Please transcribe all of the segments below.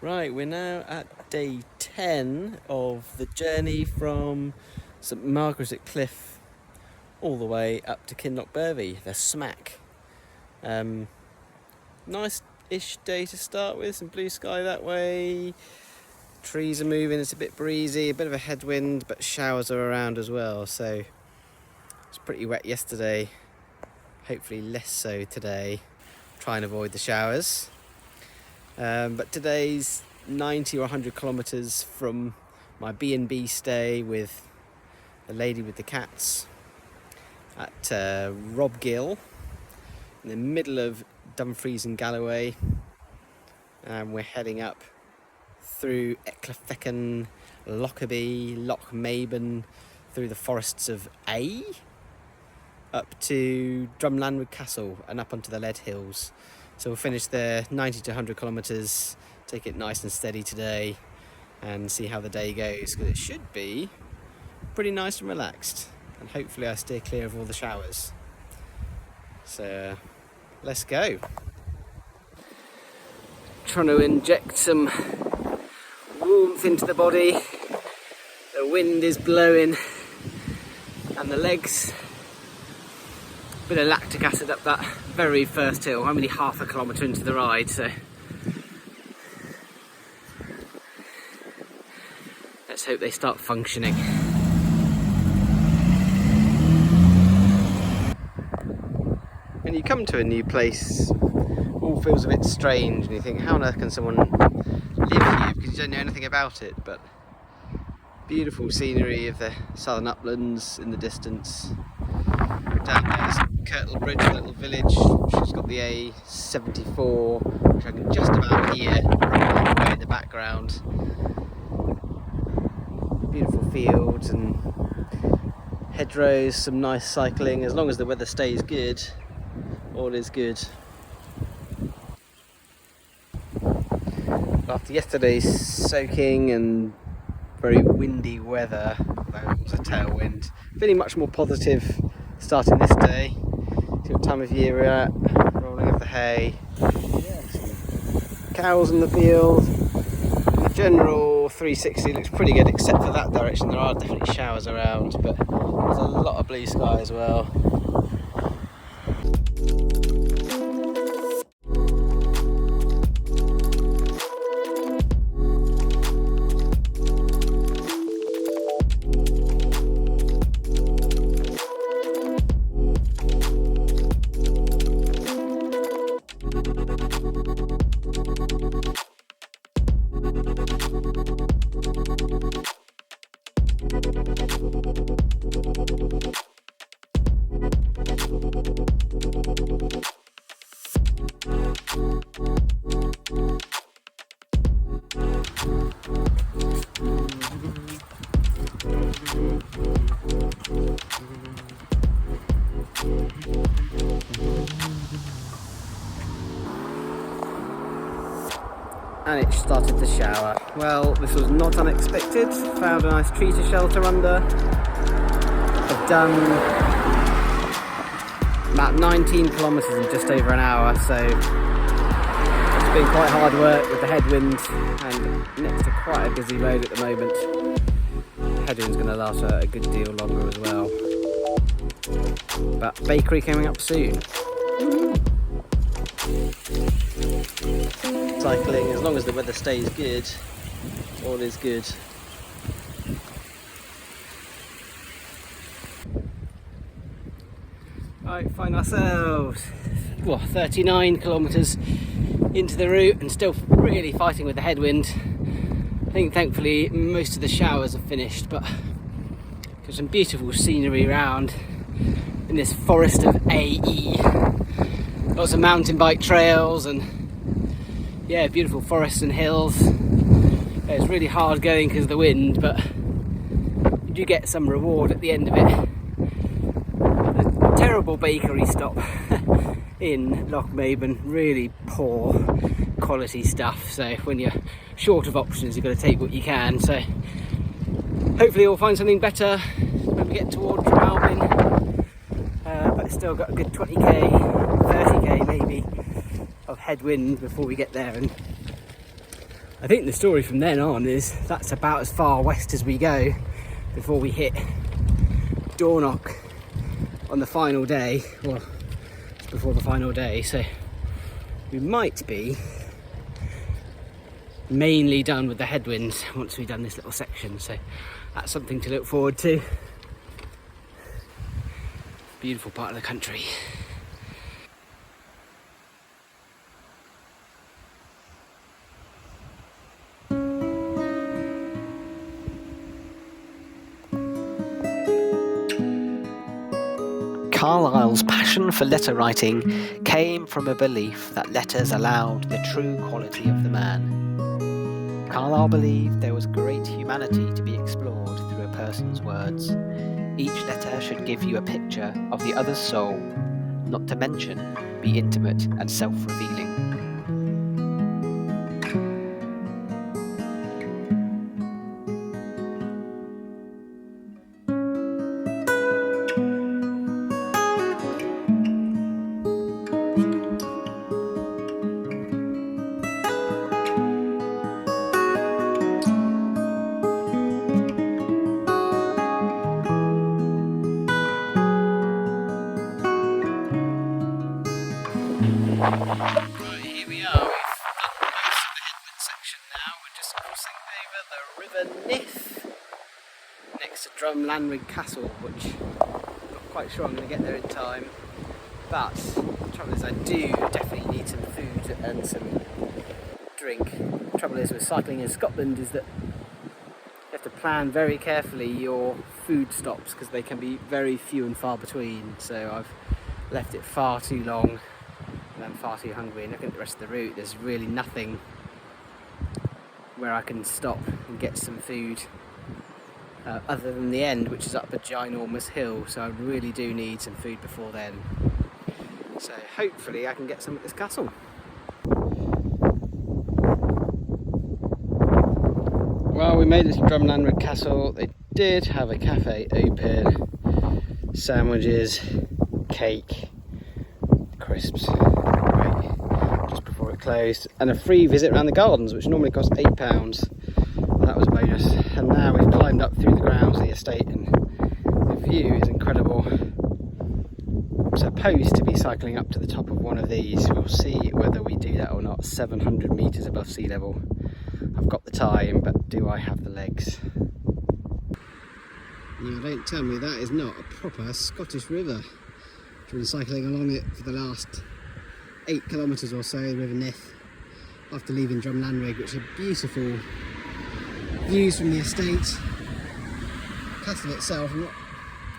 Right, we're now at day 10 of the journey from St Margaret at Cliffe all the way up to Kinlochbervie, the smack. Nice-ish day to start with, some blue sky that way, trees are moving, it's a bit breezy, a bit of a headwind, but showers are around as well, so it's pretty wet yesterday, hopefully less so today. Try and avoid the showers. But today's 90 or 100 kilometres from my B&B stay with the lady with the cats at Rob Gill in the middle of Dumfries and Galloway, and we're heading up through Cliffe, Lockerbie, Lochmaben, through the forests of A up to Drumlanwood Castle and up onto the Lead Hills. So we'll finish there, 90 to 100 kilometres, take it nice and steady today and see how the day goes, because it should be pretty nice and relaxed, and hopefully I steer clear of all the showers. So let's go. Trying to inject some warmth into the body. The wind is blowing and the legs. Bit of lactic acid up that very first hill. I'm only half a kilometre into the ride, so let's hope they start functioning. When you come to a new place, all feels a bit strange and you think, how on earth can someone live here, because you don't know anything about it. But beautiful scenery of the southern uplands in the distance. Down there's Kirtlebridge, a little village, she's got the A74, which I can just about hear rolling away in the background. Beautiful fields and hedgerows, some nice cycling. As long as the weather stays good, all is good. After yesterday's soaking and very windy weather, though it was a tailwind, feeling much more positive starting this day. See what time of year we're at, rolling up the hay. Yeah, some cows in the field. The general 360 looks pretty good, except for that direction. There are definitely showers around, but there's a lot of blue sky as well. And it started to shower. Well, this was not unexpected. Found a nice tree to shelter under. I've done about 19 kilometres in just over an hour, so it's been quite hard work with the headwind and next to quite a busy road at the moment. The headwind's going to last a good deal longer as well. But bakery coming up soon. Cycling, as long as the weather stays good, all is good. Right, find ourselves 39 kilometres into the route and still really fighting with the headwind. I think thankfully most of the showers are finished, but there's some beautiful scenery around in this forest of AE. Lots of mountain bike trails and yeah, beautiful forests and hills. It's really hard going because of the wind, but you do get some reward at the end of it. A terrible bakery stop in Lochmaben, really poor quality stuff, so when you're short of options you've got to take what you can. So hopefully we'll find something better when we get towards Drumlanwood, but it's still got a good 20k, 30k maybe of headwind before we get there, and I think the story from then on is that's about as far west as we go before we hit Dornoch on the final day, well, just before the final day, so we might be mainly done with the headwinds once we've done this little section, so that's something to look forward to. Beautiful part of the country. Carlyle's passion for letter writing came from a belief that letters allowed the true quality of the man. Carlyle believed there was great humanity to be explored through a person's words. Each letter should give you a picture of the other's soul, not to mention be intimate and self-revealing. Right, here we are. We've done most of the headland section now. We're just crossing over the River Nith next to Drumlanrig Castle, which I'm not quite sure I'm going to get there in time. But the trouble is I do definitely need some food and some drink. The trouble is with cycling in Scotland is that you have to plan very carefully your food stops because they can be very few and far between. So I've left it far too long. I'm far too hungry, and looking at the rest of the route there's really nothing where I can stop and get some food other than the end, which is up a ginormous hill, so I really do need some food before then. So hopefully I can get some at this castle. Well, we made it to Drumlanrig Castle. They did have a cafe open, sandwiches, cake, crisps, just before it closed, and a free visit around the gardens, which normally costs £8. That was a bonus. And now we've climbed up through the grounds of the estate, and the view is incredible. I'm supposed to be cycling up to the top of one of these. We'll see whether we do that or not. 700 metres above sea level. I've got the time, but do I have the legs? Now, don't tell me that is not a proper Scottish river. I've been cycling along it for the last 8 kilometres or so, the River Nith, after leaving Drumlanrig, which are beautiful views from the estate. Castle itself, I'm not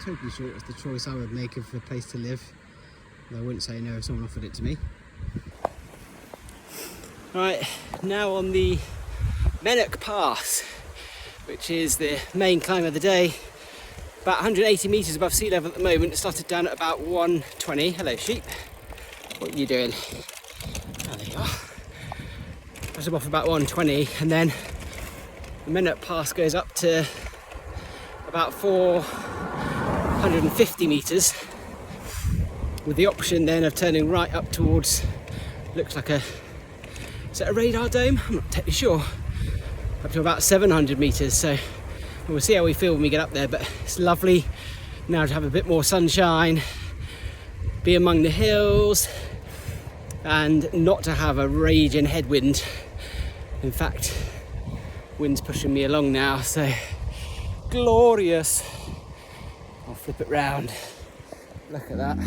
totally sure it's the choice I would make of a place to live, though I wouldn't say no if someone offered it to me. Right, now on the Mennock Pass, which is the main climb of the day. About 180 metres above sea level at the moment. It started down at about 120. Hello sheep, what are you doing? Oh, there you are. I was off about 120, and then the Mennock Pass goes up to about 450 metres, with the option then of turning right up towards, looks like a, is it a radar dome? I'm not totally sure. Up to about 700 metres, so we'll see how we feel when we get up there, but it's lovely now to have a bit more sunshine, be among the hills, and not to have a raging headwind. In fact, wind's pushing me along now, so glorious. I'll flip it round. Look at that.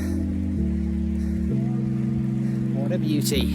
What a beauty.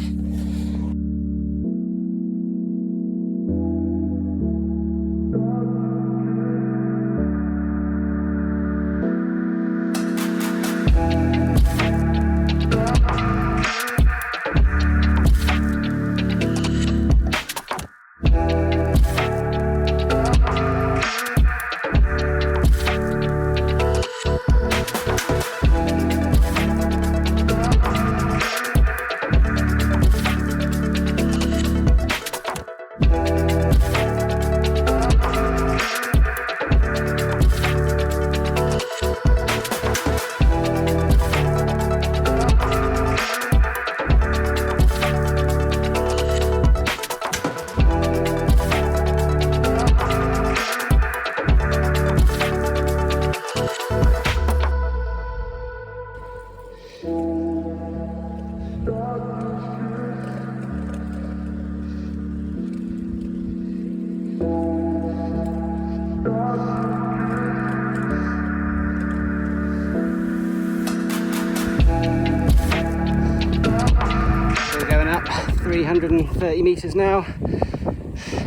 330 metres now,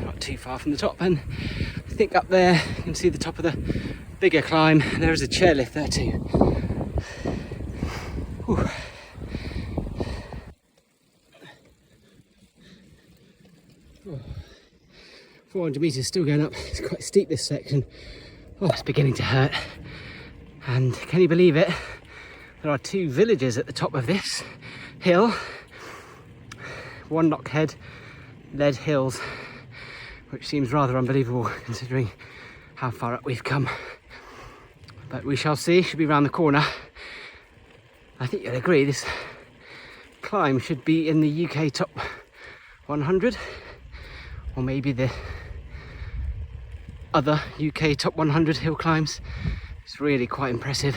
not too far from the top, and I think up there you can see the top of the bigger climb. There is a chairlift there too. Whew. Oh. 400 metres still going up. It's quite steep, this section. Oh, it's beginning to hurt. And can you believe it? There are 2 villages at the top of this hill. One Lockhead, Lead Hills, which seems rather unbelievable considering how far up we've come. But we shall see. Should be around the corner. I think you'll agree this climb should be in the UK top 100, or maybe the other UK top 100 hill climbs. It's really quite impressive,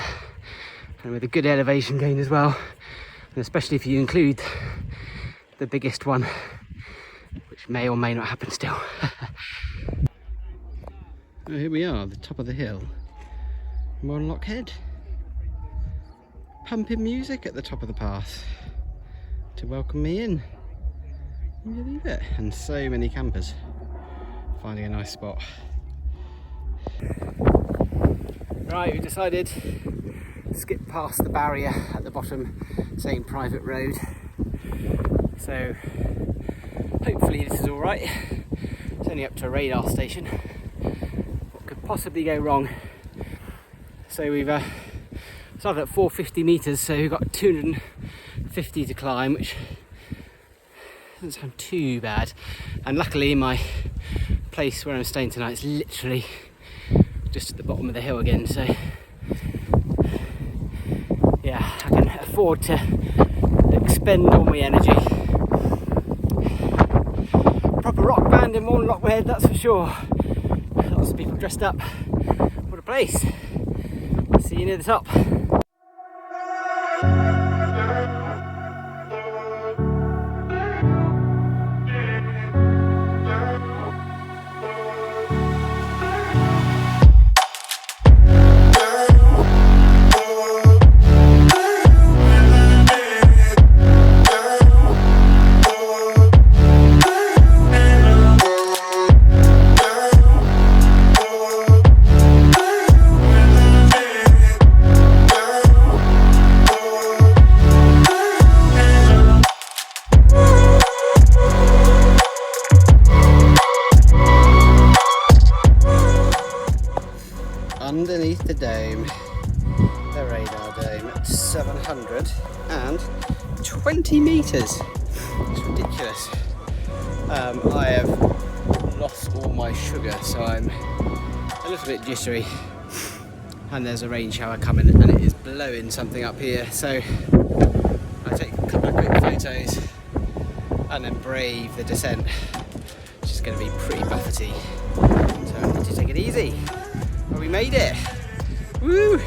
and with a good elevation gain as well, and especially if you include the biggest one, which may or may not happen still. Well, here we are, the top of the hill. More Lockhead. Pumping music at the top of the path to welcome me in. Can you believe it? And so many campers finding a nice spot. Right, we decided to skip past the barrier at the bottom, saying private road. So hopefully this is all right. It's only up to a radar station. What could possibly go wrong? So we've started at 450 metres, so we've got 250 to climb, which doesn't sound too bad. And luckily my place where I'm staying tonight is literally just at the bottom of the hill again, so yeah, I can afford to expend all my energy. Proper rock band in Lockhead, that's for sure. Lots of people dressed up. What a place. See you near the top. Underneath the dome, the radar dome at 720 metres. It's ridiculous. I have lost all my sugar, so I'm a little bit jittery. And there's a rain shower coming, and it is blowing something up here. So I take a couple of quick photos and then brave the descent, which is going to be pretty buffety. So I need to take it easy. But we made it! Woo! Right,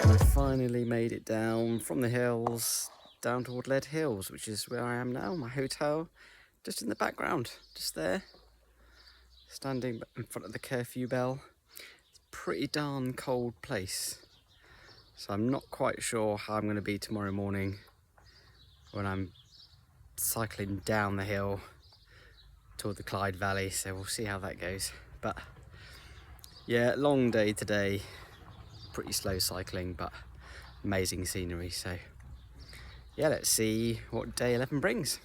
and I finally made it down from the hills down toward Lead Hills, which is where I am now, my hotel, just in the background, just there, standing in front of the curfew bell. It's a pretty darn cold place. So I'm not quite sure how I'm going to be tomorrow morning when I'm cycling down the hill toward the Clyde Valley, so we'll see how that goes. But yeah, long day today, pretty slow cycling, but amazing scenery. So yeah, let's see what day 11 brings.